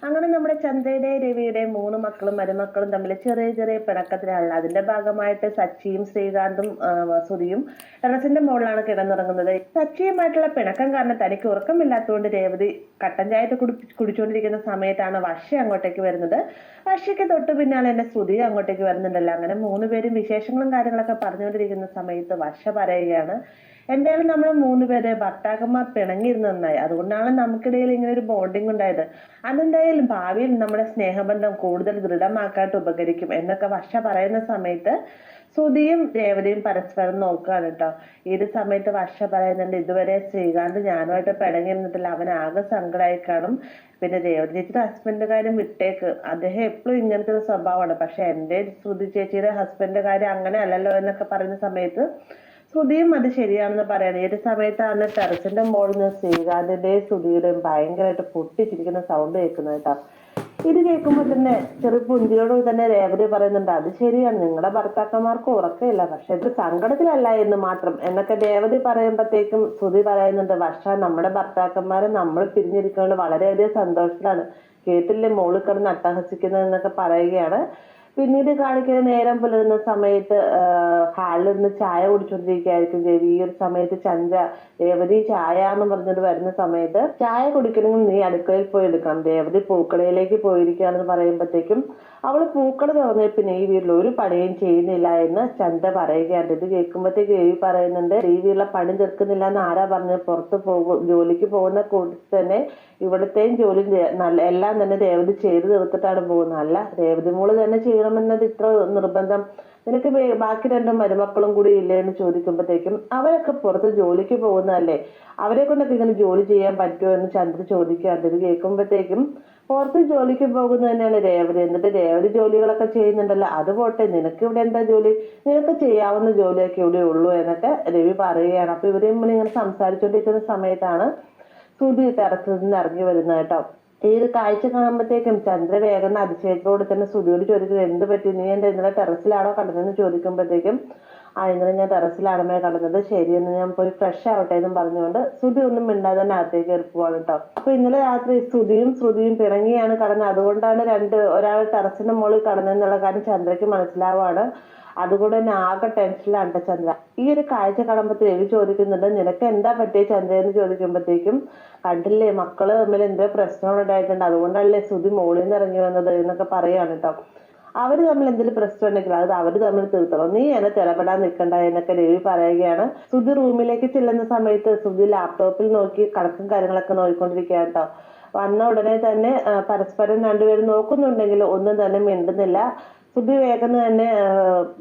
അങ്ങനെ നമ്മുടെ ചന്ദ്രയുടെയും രവിയുടെയും 3 മക്കളും മരുമക്കളും തമ്മിൽ ചെറിയ ചെറിയ പിണക്കത്തിലാണ്. അതിന്റെ ഭാഗമായിട്ട് സച്ചിയും ശ്രീകാന്തും സുധിയും ടെറസിന്റെ മുകളിലാണ് കിടന്നുറങ്ങുന്നത്. സച്ചിയുമായിട്ടുള്ള പിണക്കം കാരണം തനിക്ക് ഉറക്കമില്ലാത്തതുകൊണ്ട് രേവതി കട്ടൻ ചായയിട്ട് കുടിച്ചുകൊണ്ടിരിക്കുന്ന സമയത്താണ് വർഷ അങ്ങോട്ടേക്ക് വരുന്നത്. വർഷയ്ക്ക് തൊട്ടു പിന്നാലെ എന്നെ ശ്രുതിയും അങ്ങോട്ടേക്ക് വരുന്നുണ്ടല്ലോ. അങ്ങനെ 3 പേരും വിശേഷങ്ങളും കാര്യങ്ങളൊക്കെ പറഞ്ഞുകൊണ്ടിരിക്കുന്ന സമയത്ത് വർഷ പറയുകയാണ്, എന്തായാലും നമ്മൾ 3 പേര് ഭർത്താക്കന്മാർ പിണങ്ങിയിരുന്ന നന്നായി. അതുകൊണ്ടാണ് നമുക്കിടയിൽ ഇങ്ങനെ ഒരു ബോണ്ടിങ് ഉണ്ടായത്. അതെന്തായാലും ഭാവിയിൽ നമ്മുടെ സ്നേഹബന്ധം കൂടുതൽ ദൃഢമാക്കാനായിട്ട് ഉപകരിക്കും എന്നൊക്കെ വർഷ പറയുന്ന സമയത്ത് ശ്രുതിയും രേവതിയും പരസ്പരം നോക്കുകയാണ് കേട്ടോ. ഈ ഒരു സമയത്ത് വർഷ പറയുന്നുണ്ട്, ഇതുവരെ ശ്രീകാന്ത് ഞാനുമായിട്ട് പിണങ്ങിയിരുന്നിട്ടില്ല, അവൻ ആകെ സങ്കടമായി കാണും. പിന്നെ രേവതി ചേച്ചിയുടെ ഹസ്ബൻഡ് കാര്യം വിട്ടേക്ക്, അദ്ദേഹം എപ്പോഴും ഇങ്ങനത്തെ ഒരു സ്വഭാവമാണ്. പക്ഷെ എൻ്റെ ശ്രുതി ചേച്ചിയുടെ ഹസ്ബൻഡ് കാര്യം അങ്ങനെ അല്ലല്ലോ എന്നൊക്കെ പറയുന്ന സമയത്ത് ശ്രുതിയും അത് ശരിയാണെന്ന് പറയാണ്. ഈ ഒരു സമയത്താണ് ടെറസിന്റെ മുകളിൽ നിന്ന് ശ്രീകാന്തിന്റെയും ശ്രുതിയുടെയും ഭയങ്കരമായിട്ട് പൊട്ടിച്ചിരിക്കുന്ന സൗണ്ട് കേൾക്കുന്നത് കേട്ടോ. ഇത് കേൾക്കുമ്പോൾ തന്നെ ചെറിയ പുഞ്ചിയോട് തന്നെ രേവതി പറയുന്നുണ്ട്, അത് ശരിയാണ്, നിങ്ങളുടെ ഭർത്താക്കന്മാർക്ക് ഉറക്കമില്ല, പക്ഷെ ഇത് സങ്കടത്തിലല്ല എന്ന് മാത്രം എന്നൊക്കെ രേവതി പറയുമ്പോഴത്തേക്കും ശ്രുതി പറയുന്നുണ്ട്, വർഷ നമ്മുടെ ഭർത്താക്കന്മാരെ നമ്മൾ പിരിഞ്ഞിരിക്കുന്നത് വളരെയധികം സന്തോഷത്തിലാണ്, കേട്ടില്ലേ മോള് കിടന്ന് അട്ടഹസിക്കുന്നത് എന്നൊക്കെ പറയുകയാണ്. പിന്നീട് കാണിക്കുന്ന നേരം പുലരുന്ന സമയത്ത് ഹാളിൽ നിന്ന് ചായ കുടിച്ചോണ്ടിരിക്കുകയായിരിക്കും രവി. ഈ ഒരു സമയത്ത് ചന്ദ്ര രേവതി ചായ എന്ന് പറഞ്ഞിട്ട് വരുന്ന സമയത്ത്, ചായ കുടിക്കണമെങ്കിൽ നീ അടുക്കളയിൽ പോയി എടുക്കണം, രേവതി പൂക്കടയിലേക്ക് പോയിരിക്കുകയാണെന്ന് പറയുമ്പോഴത്തേക്കും അവള് പൂക്കട തുറന്ന പിന്നെ ഈ വീട്ടിൽ ഒരു പണിയും ചെയ്യുന്നില്ല എന്ന് ചന്ദ്ര പറയുകയാണ്. ഇത് കേൾക്കുമ്പോഴത്തേക്ക് രവി പറയുന്നുണ്ട്, ഈ വീട്ടിലെ പണി തീർക്കുന്നില്ല എന്ന് ആരാ പറഞ്ഞത്, പുറത്ത് ജോലിക്ക് പോകുന്ന കൂട്ടത്തിൽ തന്നെ ഇവിടത്തെയും ജോലി എല്ലാം തന്നെ രേവതി ചെയ്ത് തീർത്തിട്ടാണ് പോകുന്നത്. അല്ല, രേവതി മോള് തന്നെ ചെയ്യണമെന്നത് ഇത്ര നിർബന്ധം, നിനക്ക് ബാക്കി 2 മരുമക്കളും കൂടി ഇല്ലേ എന്ന് ചോദിക്കുമ്പോഴത്തേക്കും അവരൊക്കെ പുറത്ത് ജോലിക്ക് പോകുന്നതല്ലേ, അവരെ കൊണ്ടൊക്കെ ഇങ്ങനെ ജോലി ചെയ്യാൻ പറ്റുമോ എന്ന് ചന്ദ്ര ചോദിക്കാറുണ്ട്. ഇത് കേൾക്കുമ്പോഴത്തേക്കും പുറത്ത് ജോലിക്ക് പോകുന്നത് തന്നെയാണ് രേവതി, എന്നിട്ട് രേവതി ജോലികളൊക്കെ ചെയ്യുന്നുണ്ടല്ലോ, അത് പോട്ടെ, നിനക്ക് ഇവിടെ എന്താ ജോലി, നിനക്ക് ചെയ്യാവുന്ന ജോലിയൊക്കെ ഇവിടെ ഉള്ളൂ എന്നൊക്കെ രവി പറയുകയാണ്. അപ്പൊ ഇവരെ ഇങ്ങനെ സംസാരിച്ചുകൊണ്ടിരിക്കുന്ന സമയത്താണ് ശ്രുതി ടെറസിൽ നിന്ന് ഇറങ്ങി വരുന്നത് കേട്ടോ. ഈ ഒരു കാഴ്ച കാണുമ്പോഴത്തേക്കും ചന്ദ്ര വേഗം അതിശയത്തോടെ തന്നെ ശ്രുതിയോട് ചോദിക്കുന്നത്, എന്ത് പറ്റി, നീ എന്റെ ഇന്നലെ ടെറസിലാണോ കണ്ടതെന്ന് ചോദിക്കുമ്പോഴത്തേക്കും, ഇന്നലെ ഞാൻ ടെറസിലാണമേ കടന്നത്, ശരിയെന്ന് ഞാൻ പോയി ഫ്രഷ് ആവട്ടെ എന്നും പറഞ്ഞുകൊണ്ട് ശ്രുതി ഒന്നും മിണ്ടാതെ തന്നെ അകത്തേക്ക് കയറി പോവാണ് കേട്ടോ. അപ്പൊ ഇന്നലെ രാത്രി ശ്രുതിയും പിണങ്ങിയാണ് കടന്നത്, അതുകൊണ്ടാണ് ഒരാൾ ടെറസിന്റെ മുകളിൽ കടന്നതെന്നുള്ള കാര്യം ചന്ദ്രയ്ക്ക് മനസ്സിലാവാണ്. അതുകൊണ്ട് തന്നെ ആകെ ടെൻഷനിലാണ് ചന്ദ്ര. ഈ ഒരു കാഴ്ച കാണുമ്പോൾ രവി ചോദിക്കുന്നുണ്ട്, നിനക്ക് എന്താ പറ്റിയ ചന്ദ്ര എന്ന് ചോദിക്കുമ്പോഴത്തേക്കും, കണ്ടില്ലേ മക്കള് തമ്മിൽ എന്തോ പ്രശ്നം ഉണ്ടായിട്ടുണ്ട്, അതുകൊണ്ടല്ലേ ശ്രുതി മോളിൽ നിന്ന് ഇറങ്ങി വന്നത് എന്നൊക്കെ പറയാണ് കേട്ടോ. അവര് തമ്മിൽ എന്തെങ്കിലും പ്രശ്നം ഉണ്ടെങ്കിൽ അത് അവര് തമ്മിൽ തീർത്തണം, നീ എന്നെ തിരപ്പെടാൻ നിൽക്കണ്ട എന്നൊക്കെ രവി പറയുകയാണ്. ശ്രുതി റൂമിലേക്ക് ചെല്ലുന്ന സമയത്ത് ശ്രുതി ലാപ്ടോപ്പിൽ നോക്കി കണക്കും കാര്യങ്ങളൊക്കെ നോക്കിക്കൊണ്ടിരിക്കുക കേട്ടോ. വന്ന ഉടനെ തന്നെ പരസ്പരം രണ്ടുപേരും നോക്കുന്നുണ്ടെങ്കിൽ ഒന്നും തന്നെ മിണ്ടുന്നില്ല. ശ്രുതി വേഗം തന്നെ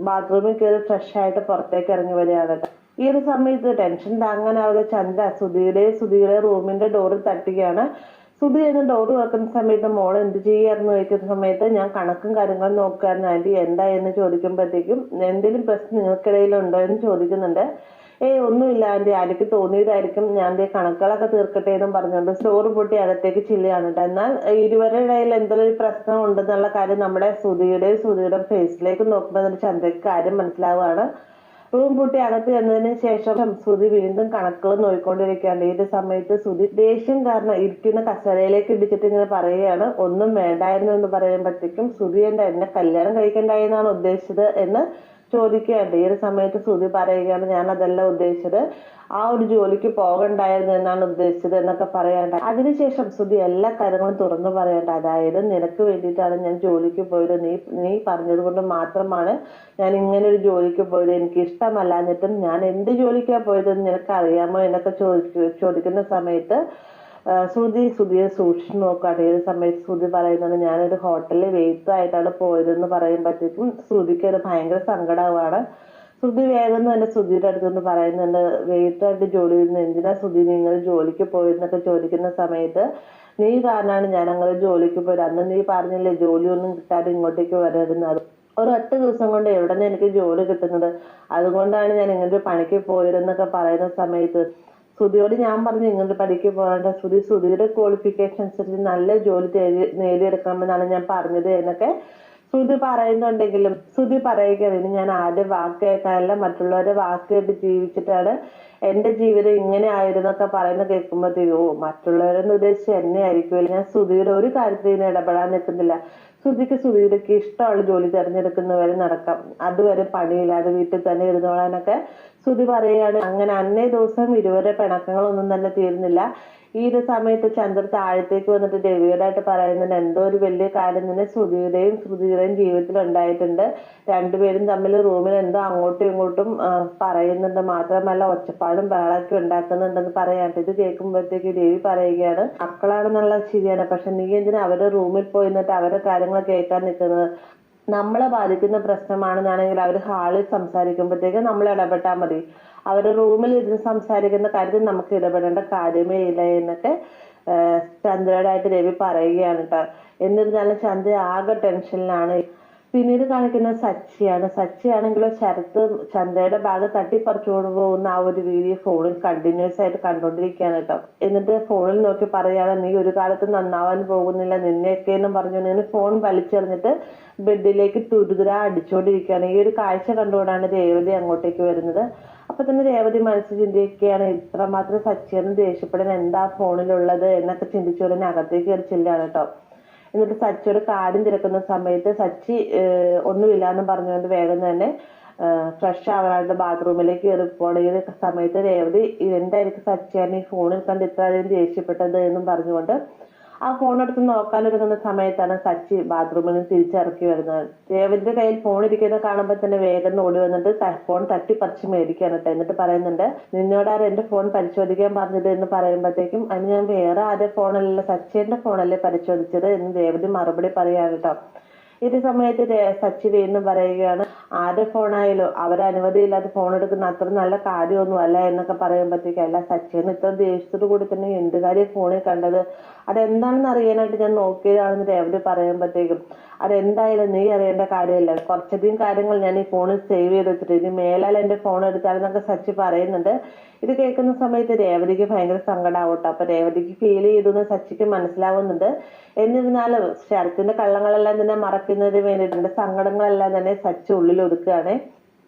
ബാത്റൂമിൽ കയറി ഫ്രഷ് ആയിട്ട് പുറത്തേക്ക് ഇറങ്ങി വരികയാണ് കേട്ടോ. ഈ ഒരു സമയത്ത് ടെൻഷൻ താങ്ങാനാവാതെ ചന്ദ്ര ശ്രുതിയുടെ റൂമിന്റെ ഡോറിൽ തട്ടുകയാണ്. ശ്രുതി എന്ന് ഡോർ തുറക്കുന്ന സമയത്ത് മോൾ എന്ത് ചെയ്യായിരുന്നു ചോദിക്കുന്ന സമയത്ത്, ഞാൻ കണക്കും കാര്യങ്ങളും നോക്കുകയായിരുന്നു ആന്റി, എന്താ എന്ന് ചോദിക്കുമ്പോഴത്തേക്കും, എന്തെങ്കിലും പ്രശ്നം നിങ്ങൾക്കിടയിലുണ്ടോ എന്ന് ചോദിക്കുന്നുണ്ട്. ഒന്നുമില്ല ആന്റി, ആന്റിക്ക് തോന്നിയതായിരിക്കും, ഞാൻ കണക്കുകളൊക്കെ തീർക്കട്ടെ എന്നും പറഞ്ഞുകൊണ്ട് ഡോർ പൊട്ടി അകത്തേക്ക് ചില്ലുകയാണ് കേട്ടോ. എന്നാൽ ഇരുവരുടെ ഇടയിൽ എന്തെങ്കിലും ഒരു പ്രശ്നം ഉണ്ടെന്നുള്ള കാര്യം നമ്മുടെ ശ്രുതിയുടെ ഫേസിലേക്ക് നോക്കുമ്പോൾ ചന്ദ്രയ്ക്ക് കാര്യം മനസ്സിലാവുകയാണ്. റൂം പൂട്ടി അകത്ത് ചെന്നതിന് ശേഷം ശ്രുതി വീണ്ടും കണക്കുകൾ നോക്കിക്കൊണ്ടിരിക്കുകയാണ്. ഈ ഒരു സമയത്ത് ശ്രുതി ദേഷ്യം കാരണം ഇരിക്കുന്ന കസേരയിലേക്ക് ഇടിച്ചിട്ട് ഇങ്ങനെ പറയുകയാണ്, ഒന്നും വേണ്ടായിരുന്നു എന്ന് പറയുമ്പോഴത്തേക്കും ശ്രുതി എന്നെ കല്യാണം കഴിക്കണ്ടായെന്നാണ് ഉദ്ദേശിച്ചത് എന്ന് ചോദിക്കുകയാണ്. ഈ ഒരു സമയത്ത് ശ്രുതി പറയുകയാണ്, ഞാൻ അതല്ല ഉദ്ദേശിച്ചത്, ആ ഒരു ജോലിക്ക് പോകണ്ടായിരുന്നു എന്നാണ് ഉദ്ദേശിച്ചത് എന്നൊക്കെ പറയാണ്ട്. അതിനുശേഷം ശ്രുതി എല്ലാ കാര്യങ്ങളും തുറന്നു പറയണ്ട, അതായത് നിനക്ക് വേണ്ടിയിട്ടാണ് ഞാൻ ജോലിക്ക് പോയത്, നീ പറഞ്ഞത് കൊണ്ട് മാത്രമാണ് ഞാൻ ഇങ്ങനെ ഒരു ജോലിക്ക് പോയത്, എനിക്ക് ഇഷ്ടമല്ല, എന്നിട്ടും ഞാൻ എന്ത് ജോലിക്കാണ് പോയതെന്ന് നിനക്ക് അറിയാമോ എന്നൊക്കെ ചോദിക്കുന്ന സമയത്ത് ശ്രുതിയെ സൂക്ഷിച്ചു നോക്കാട്ടെ. ഏത് സമയത്ത് ശ്രുതി പറയുന്നത്, ഞാനൊരു ഹോട്ടലിൽ വെയിറ്റർ ആയിട്ടാണ് പോയതെന്ന് പറയുമ്പോഴത്തേക്കും ശ്രുതിക്ക് ഒരു ഭയങ്കര സങ്കടമാണ്. ശ്രുതി വേഗം തന്നെ ശ്രുതിയുടെ അടുത്തുനിന്ന് പറയുന്നുണ്ട്, വെയിറ്ററായിട്ട് ജോലി ചെയ്യുന്ന എന്തിനാ ശ്രുതി നിങ്ങൾ ജോലിക്ക് പോയെന്നൊക്കെ ചോദിക്കുന്ന സമയത്ത്, നീ കാരണമാണ് ഞാൻ അങ്ങനെ ജോലിക്ക് പോയത്, അന്ന് നീ പറഞ്ഞില്ലേ ജോലിയൊന്നും കിട്ടാതെ ഇങ്ങോട്ടേക്ക് വരരുന്നത്, ഒരൊറ്റ ദിവസം കൊണ്ട് എവിടെ നിന്ന് എനിക്ക് ജോലി കിട്ടുന്നത്, അതുകൊണ്ടാണ് ഞാൻ ഇങ്ങനൊരു പണിക്ക് പോയതെന്നൊക്കെ പറയുന്ന സമയത്ത് ശ്രുതിയോട് ഞാൻ പറഞ്ഞു ഇങ്ങനൊരു പണിക്ക് പോകേണ്ട, ശ്രുതിയുടെ ക്വാളിഫിക്കേഷൻ അനുസരിച്ച് നല്ല ജോലി നേടിയെടുക്കണമെന്നാണ് ഞാൻ പറഞ്ഞത് എന്നൊക്കെ ശ്രുതി പറയുന്നുണ്ടെങ്കിലും ശ്രുതി പറയുകയാണ്, ഇനി ഞാൻ ആരുടെ വാക്ക് കേൾക്കാനല്ല മറ്റുള്ളവരുടെ വാക്ക് കേട്ട് ജീവിച്ചിട്ടാണ് എന്റെ ജീവിതം ഇങ്ങനെ ആയിരുന്നൊക്കെ പറയുന്നത് കേൾക്കുമ്പോഴത്തേക്കും മറ്റുള്ളവരെന്ന് ഉദ്ദേശിച്ച് എന്നെ ആയിരിക്കുമല്ലോ. ഞാൻ ശ്രുതിയുടെ ഒരു കാര്യത്തിൽ നിന്ന് ഇടപെടാൻ നിൽക്കുന്നില്ല. ശ്രുതിക്ക് ഇഷ്ടമുള്ള ജോലി തിരഞ്ഞെടുക്കുന്നവരെ നടക്കാം, അതുവരെ പണിയില്ലാതെ വീട്ടിൽ തന്നെ ഇരുന്നോളാനൊക്കെ ശ്രുതി പറയുകയാണ്. അങ്ങനെ അന്നേ ദിവസം ഇരുവരുടെ പിണക്കങ്ങളൊന്നും തന്നെ തീർന്നില്ല. ഈ ഒരു സമയത്ത് ചന്ദ്ര താഴത്തേക്ക് വന്നിട്ട് രവിയോടായിട്ട് പറയുന്നുണ്ട്, എന്തോ ഒരു വലിയ കാര്യം തന്നെ ശ്രുതിയുടെയും ജീവിതത്തിൽ ഉണ്ടായിട്ടുണ്ട്. രണ്ടുപേരും തമ്മിൽ റൂമിൽ എന്തോ അങ്ങോട്ടും ഇങ്ങോട്ടും പറയുന്നുണ്ട്, മാത്രമല്ല ഒച്ചപ്പാടും ബഹളമൊക്കെ ഉണ്ടാക്കുന്നുണ്ടെന്ന് പറയാണ്ട്. ഇത് കേൾക്കുമ്പോഴത്തേക്ക് രവി പറയുകയാണ്, മക്കളാണെന്നുള്ളത് ശരിയാണ്, പക്ഷെ നീ എന്തിനാ അവരുടെ റൂമിൽ പോയി നിന്നിട്ട് അവരുടെ കാര്യങ്ങൾ കേൾക്കാൻ നിൽക്കുന്നത്? നമ്മളെ ബാധിക്കുന്ന പ്രശ്നമാണെന്നാണെങ്കിൽ അവർ ഹാളിൽ സംസാരിക്കുമ്പോഴത്തേക്ക് നമ്മൾ ഇടപെട്ടാൽ മതി. അവരുടെ റൂമിൽ ഇരുന്ന് സംസാരിക്കുന്ന കാര്യത്തിൽ നമുക്ക് ഇടപെടേണ്ട കാര്യമേ ഇല്ല എന്നൊക്കെ ചന്ദ്രയോടായിട്ട് രവി പറയുകയാണ് കേട്ടോ. എന്നിരുന്നാലും ചന്ദ്ര ആകെ ടെൻഷനിലാണ്. പിന്നീട് കാണിക്കുന്നത് സച്ചിയാണെങ്കിലോ ശരത്ത് ചന്ദ്രയുടെ ബാഗ് തട്ടിപ്പറിച്ചുകൊണ്ട് പോകുന്ന ആ ഒരു വീഡിയോ ഫോണിൽ കണ്ടിന്യൂസ് ആയിട്ട് കണ്ടോണ്ടിരിക്കുകയാണ് കേട്ടോ. എന്നിട്ട് ഫോണിൽ നോക്കി പറയാണ്, നീ ഒരു കാലത്ത് നന്നാവാൻ പോകുന്നില്ല നിന്നെയൊക്കെ എന്നും പറഞ്ഞുകൊണ്ട് ഫോൺ വലിച്ചെറിഞ്ഞിട്ട് ബെഡിലേക്ക് തുരുതുര അടിച്ചുകൊണ്ടിരിക്കുകയാണ്. ഈ ഒരു കാഴ്ച കണ്ടുകൊണ്ടാണ് രേവതി അങ്ങോട്ടേക്ക് വരുന്നത്. അപ്പൊ തന്നെ രേവതി മനസ്സിൽ ചിന്തിക്കുകയാണ്, ഇത്രമാത്രം സച്ചിയെന്ന് ദേഷ്യപ്പെടാൻ എന്താ ഫോണിലുള്ളത് എന്നൊക്കെ ചിന്തിച്ചുകൊണ്ട് അകത്തേക്ക് കയറി ചെല്ലാണ് കേട്ടോ. എന്നിട്ട് സച്ചിയോട് കാര്യം തിരക്കുന്ന സമയത്ത് സച്ചി ഒന്നുമില്ല എന്ന് പറഞ്ഞുകൊണ്ട് വേഗം തന്നെ ഫ്രഷ് ആവാനായിട്ട് ബാത്റൂമിലേക്ക് കയറി പോണ ഈ സമയത്ത് രേവതി എന്തായിരിക്കും സച്ചിയാണ് ഈ ഫോണിൽ കണ്ട് ഇത്ര അധികം ദേഷ്യപ്പെട്ടത് എന്നും പറഞ്ഞുകൊണ്ട് ആ ഫോൺ എടുത്ത് നോക്കാനൊരുങ്ങുന്ന സമയത്താണ് സച്ചി ബാത്റൂമിൽ നിന്ന് തിരിച്ചിറക്കി വരുന്നത്. രേവതിന്റെ കയ്യിൽ ഫോൺ ഇരിക്കുന്നത് കാണുമ്പോൾ തന്നെ വേഗം ഓടി വന്നിട്ട് ഫോൺ തട്ടിപ്പറിച്ച് മേടിക്കാണ് കേട്ടോ. എന്നിട്ട് പറയുന്നുണ്ട്, നിന്നോടാരും എന്റെ ഫോൺ പരിശോധിക്കാൻ പറഞ്ഞത് എന്ന് പറയുമ്പോഴത്തേക്കും അതിന് ഞാൻ വേറെ ആരുടെ ഫോണല്ല സച്ചിന്റെ ഫോണല്ലേ പരിശോധിച്ചത് എന്ന് രേവതി മറുപടി പറയാണ് കേട്ടോ. ഇത് സമയത്ത് സച്ചി വീണ്ടും പറയുകയാണ്, ആരുടെ ഫോണായാലോ അവരനുമതിയില്ലാതെ ഫോൺ എടുക്കുന്ന അത്ര നല്ല കാര്യമൊന്നും അല്ല എന്നൊക്കെ പറയുമ്പോഴത്തേക്കും, അല്ല സച്ചിന് ഇത്ര ദേഷ്യത്തോടു കൂടി തന്നെ എന്ത് കാര്യം ഫോണിൽ കണ്ടത്, അതെന്താണെന്ന് അറിയാനായിട്ട് ഞാൻ നോക്കിയതാണെന്ന് രേവതി പറയുമ്പോഴത്തേക്കും, അതെന്തായാലും നീ അറിയേണ്ട കാര്യമല്ല, കുറച്ചധികം കാര്യങ്ങൾ ഞാൻ ഈ ഫോണിൽ സേവ് ചെയ്ത് വെച്ചിട്ട് ഇനി മേലാൽ എന്റെ ഫോൺ എടുത്താലെന്നൊക്കെ സച്ചി പറയുന്നുണ്ട്. ഇത് കേൾക്കുന്ന സമയത്ത് രേവതിക്ക് ഭയങ്കര സങ്കടമാവട്ടോ. അപ്പൊ രേവതിക്ക് ഫീൽ ചെയ്തു സച്ചിക്ക് മനസ്സിലാവുന്നുണ്ട്. എന്നിരുന്നാലും ശരത്തിന്റെ കള്ളങ്ങളെല്ലാം തന്നെ മറക്കുന്നതിന് വേണ്ടിയിട്ടുണ്ട് സങ്കടങ്ങളെല്ലാം തന്നെ സച്ചി ഉള്ളിൽ ഒതുക്കുകയാണ്.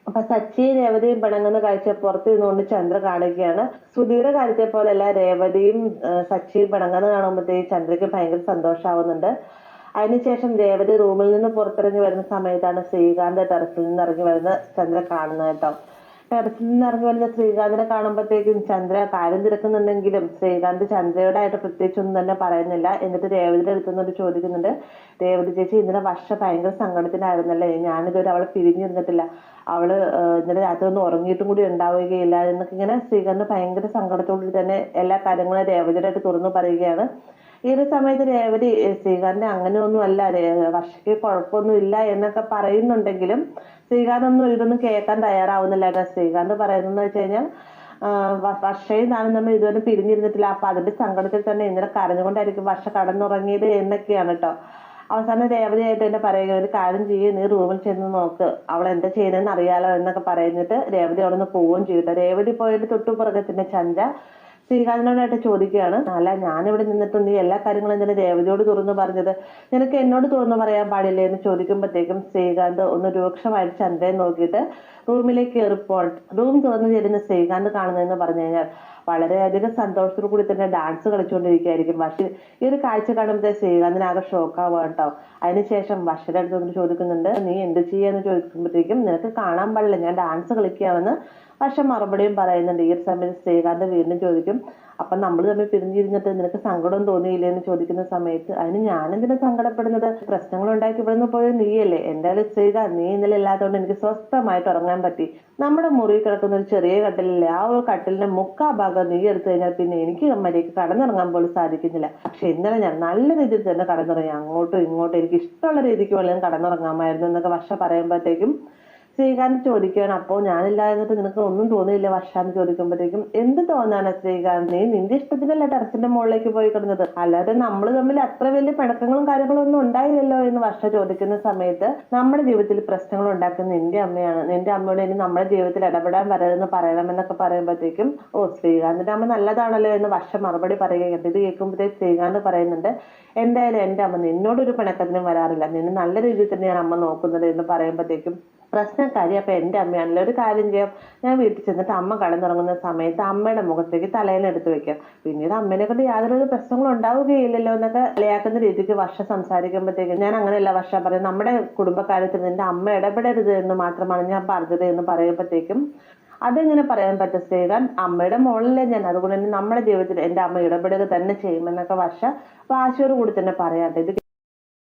അപ്പൊ സച്ചിയും രേവതിയും പിണങ്ങുന്ന കാഴ്ച പുറത്ത് നിന്നുകൊണ്ട് ചന്ദ്ര കാണുകയാണ്. ശ്രുതിയുടെ കാര്യത്തെ പോലെയല്ല രേവതിയും സച്ചിയും പിണങ്ങുന്ന കാണുമ്പോഴത്തേക്ക് ചന്ദ്രയ്ക്ക് ഭയങ്കര സന്തോഷമാവുന്നുണ്ട്. അതിനുശേഷം രേവതി റൂമിൽ നിന്ന് പുറത്തിറങ്ങി വരുന്ന സമയത്താണ് ശ്രീകാന്ത് ടെറസിൽ നിന്ന് ഇറങ്ങി വരുന്ന ചന്ദ്ര കാണുന്നത് കേട്ടോ. ടെറസിൽ നിന്ന് ഇറങ്ങി വരുന്ന ശ്രീകാന്തിനെ കാണുമ്പോഴത്തേക്കും ചന്ദ്ര കാര്യം തിരക്കുന്നുണ്ടെങ്കിലും ശ്രീകാന്ത് ചന്ദ്രയോടായിട്ട് പ്രത്യേകിച്ചൊന്നും തന്നെ പറയുന്നില്ല. എന്നിട്ട് രേവതിയുടെ അടുത്തുനിന്നോട് ചോദിക്കുന്നുണ്ട്, രേവതി ചേച്ചി ഇന്നലെ വർഷ ഭയങ്കര സങ്കടത്തിനായിരുന്നല്ലേ, ഞാനിതുവരെ അവളെ പിരിഞ്ഞിരുന്നിട്ടില്ല, അവള് ഇന്നലെ രാത്രി ഒന്നും ഉറങ്ങിയിട്ടും കൂടി ഉണ്ടാവുകയില്ല എന്നൊക്കെ ഇങ്ങനെ ശ്രീകാന്ത് ഭയങ്കര സങ്കടത്തോടുകൂടി തന്നെ എല്ലാ കാര്യങ്ങളും രേവതിയുടെ അടുത്ത് തുറന്നു പറയുകയാണ്. ഈ ഒരു സമയത്ത് രേവതി ശ്രീകാന്തിനെ അങ്ങനെയൊന്നും അല്ല, വർഷയ്ക്ക് കുഴപ്പമൊന്നും ഇല്ല എന്നൊക്കെ പറയുന്നുണ്ടെങ്കിലും ശ്രീകാന്ത് ഇതൊന്നും കേൾക്കാൻ തയ്യാറാവുന്നില്ല. ശ്രീകാന്ത് പറയുന്നത് വെച്ച് കഴിഞ്ഞാൽ വർഷയും ഞാനും നമ്മൾ ഇതുവരെ പിരിഞ്ഞിരുന്നിട്ടില്ല, അപ്പൊ അതിന്റെ സങ്കടത്തിൽ തന്നെ ഇന്നലെ കരഞ്ഞുകൊണ്ടായിരിക്കും വർഷ കടന്നുറങ്ങിയത് എന്നൊക്കെയാണ് കേട്ടോ. അവസാനം രേവതിയായിട്ട് തന്നെ പറയുക, ഒരു കാര്യം ചെയ്യും, നീ റൂമിൽ ചെന്ന് നോക്ക്, അവൾ എന്താ ചെയ്യുന്നതെന്ന് അറിയാലോ എന്നൊക്കെ പറഞ്ഞിട്ട് രേവതി അവിടെ നിന്ന് പോവുകയും ചെയ്യട്ടെ. രേവതി പോയിട്ട് തൊട്ടുപുറകെ തന്നെ ചന്ദ്ര ശ്രീകാന്തിനോടായിട്ട് ചോദിക്കുകയാണ്, അല്ല ഞാനിവിടെ നിന്നിട്ട് നീ എല്ലാ കാര്യങ്ങളും എന്തിനാ രേവതിയോട് തുറന്നു പറഞ്ഞത്, നിനക്ക് എന്നോട് തുറന്നു പറയാൻ പാടില്ലേ എന്ന് ചോദിക്കുമ്പോഴത്തേക്കും ശ്രീകാന്ത് ഒന്ന് രൂക്ഷമായിട്ട് ചന്ദ്രയെ നോക്കിയിട്ട് റൂമിലേക്ക് കയറിപ്പോൾ റൂം തുറന്നു ചേരുന്ന ശ്രീകാന്ത് കാണുന്നതെന്ന് പറഞ്ഞു കഴിഞ്ഞാൽ വളരെയധികം സന്തോഷത്തോടു കൂടി തന്നെ ഡാൻസ് കളിച്ചുകൊണ്ടിരിക്കുകയായിരിക്കും. പക്ഷേ ഈ ഒരു കാഴ്ച കാണുമ്പോഴത്തെ ശ്രീകാന്തിനാകെ ഷോക്കാവുക കേട്ടോ. അതിനുശേഷം വർഷയുടെ അടുത്ത് ചോദിക്കുന്നുണ്ട്, നീ എന്ത് ചെയ്യാന്ന് ചോദിക്കുമ്പോഴത്തേക്കും നിനക്ക് കാണാൻ പാടില്ല, ഞാൻ ഡാൻസ് കളിക്കാമെന്ന് വർഷ മറുപടിയും പറയുന്നുണ്ട്. ഈ ഒരു സമയത്ത് ശ്രീകാന്ത് വീണ്ടും ചോദിക്കും, അപ്പൊ നമ്മൾ തമ്മിൽ പിരിഞ്ഞിരുന്നിട്ട് നിനക്ക് സങ്കടം തോന്നിയില്ലേ എന്ന് ചോദിക്കുന്ന സമയത്ത്, അതിന് ഞാനെന്തിനാ സങ്കടപ്പെടുന്നത്, പ്രശ്നങ്ങൾ ഉണ്ടാക്കി ഇവിടുന്ന് പോയത് നീയല്ലേ, എന്തായാലും ശ്രീകാന്ത് നീ ഇന്നലെ ഇല്ലാത്തതുകൊണ്ട് എനിക്ക് സ്വസ്ഥമായിട്ട് ഉറങ്ങാൻ പറ്റി. നമ്മുടെ മുറി കിടക്കുന്ന ഒരു ചെറിയ കട്ടിലില്ലേ, ആ ഒരു കട്ടിലിന്റെ മുക്കാ ഭാഗം നീ എടുത്തു കഴിഞ്ഞാൽ പിന്നെ എനിക്ക് മര്യാദയ്ക്ക് കടന്നുറങ്ങാൻ പോലും സാധിക്കുന്നില്ല. പക്ഷെ ഇന്നലെ ഞാൻ നല്ല രീതിയിൽ തന്നെ കടന്നുറങ്ങി, അങ്ങോട്ടും ഇങ്ങോട്ടും എനിക്ക് ഇഷ്ടമുള്ള രീതിക്ക് വല്ലതും കടന്നുറങ്ങാമായിരുന്നു എന്നൊക്കെ വർഷ പറയുമ്പോഴത്തേക്കും ശ്രീകാന്ത് ചോദിക്കുകയാണ്, അപ്പോൾ ഞാനില്ലായിരുന്നിട്ട് നിനക്ക് ഒന്നും തോന്നിയില്ല വർഷാന്ന് ചോദിക്കുമ്പോഴത്തേക്കും, എന്ത് തോന്നാണ് ശ്രീകാന്ത്, നീ നിന്റെ ഇഷ്ടത്തിനല്ല ടെറസിന്റെ മുകളിലേക്ക് പോയി കിടന്നത്, അല്ലാതെ നമ്മൾ തമ്മിൽ അത്ര വലിയ പിണക്കങ്ങളും കാര്യങ്ങളും ഒന്നും ഉണ്ടായില്ലല്ലോ എന്ന് വർഷ ചോദിക്കുന്ന സമയത്ത്, നമ്മുടെ ജീവിതത്തിൽ പ്രശ്നങ്ങൾ ഉണ്ടാക്കുന്ന നിന്റെ അമ്മയാണ്, നിന്റെ അമ്മയോട് ഇനി നമ്മുടെ ജീവിതത്തിൽ ഇടപെടാൻ വരരുതെന്ന് പറയണമെന്നൊക്കെ പറയുമ്പോഴത്തേക്കും, ഓ ശ്രീകാന്തിന്റെ അമ്മ നല്ലതാണല്ലോ എന്ന് വർഷ മറുപടി പറയുകയുണ്ട്. ഇത് കേൾക്കുമ്പോഴത്തേക്ക് ശ്രീകാന്ത് പറയുന്നുണ്ട്, എന്തായാലും എന്റെ അമ്മ നിന്നോടൊരു പിണക്കത്തിനും വരാറില്ല, നിന്നെ നല്ല രീതിയിൽ തന്നെയാണ് അമ്മ നോക്കുന്നത് എന്ന് പറയുമ്പോഴത്തേക്കും, പ്രശ്നക്കാരി അപ്പൊ എന്റെ അമ്മയാണല്ലോ, ഒരു കാര്യം ചെയ്യാം, ഞാൻ വീട്ടിൽ ചെന്നിട്ട് അമ്മ കടന്നുറങ്ങുന്ന സമയത്ത് അമ്മയുടെ മുഖത്തേക്ക് തലയിൽ എടുത്ത് വെക്കാം, പിന്നീട് അമ്മേനെ കൊണ്ട് യാതൊരു പ്രശ്നങ്ങളും ഉണ്ടാവുകയില്ലല്ലോ എന്നൊക്കെ കളിയാക്കുന്ന രീതിക്ക് വർഷ സംസാരിക്കുമ്പോഴത്തേക്കും, ഞാൻ അങ്ങനെയല്ല വർഷ പറയും, നമ്മുടെ കുടുംബകാര്യത്തിൽ നിന്റെ അമ്മ ഇടപെടരുത് എന്ന് മാത്രമാണ് ഞാൻ പറഞ്ഞത് എന്ന് പറയുമ്പോഴത്തേക്കും, അതെങ്ങനെ പറയാൻ പറ്റും ശ്രീകാന്ത്, അമ്മയുടെ മോളല്ലേ ഞാൻ, അതുകൊണ്ട് തന്നെ നമ്മുടെ ജീവിതത്തിൽ എന്റെ അമ്മ ഇടപെടുക തന്നെ ചെയ്യുമെന്നൊക്കെ വർഷ വാശിയോട് കൂടി തന്നെ പറയാട്ടെ. ഇത്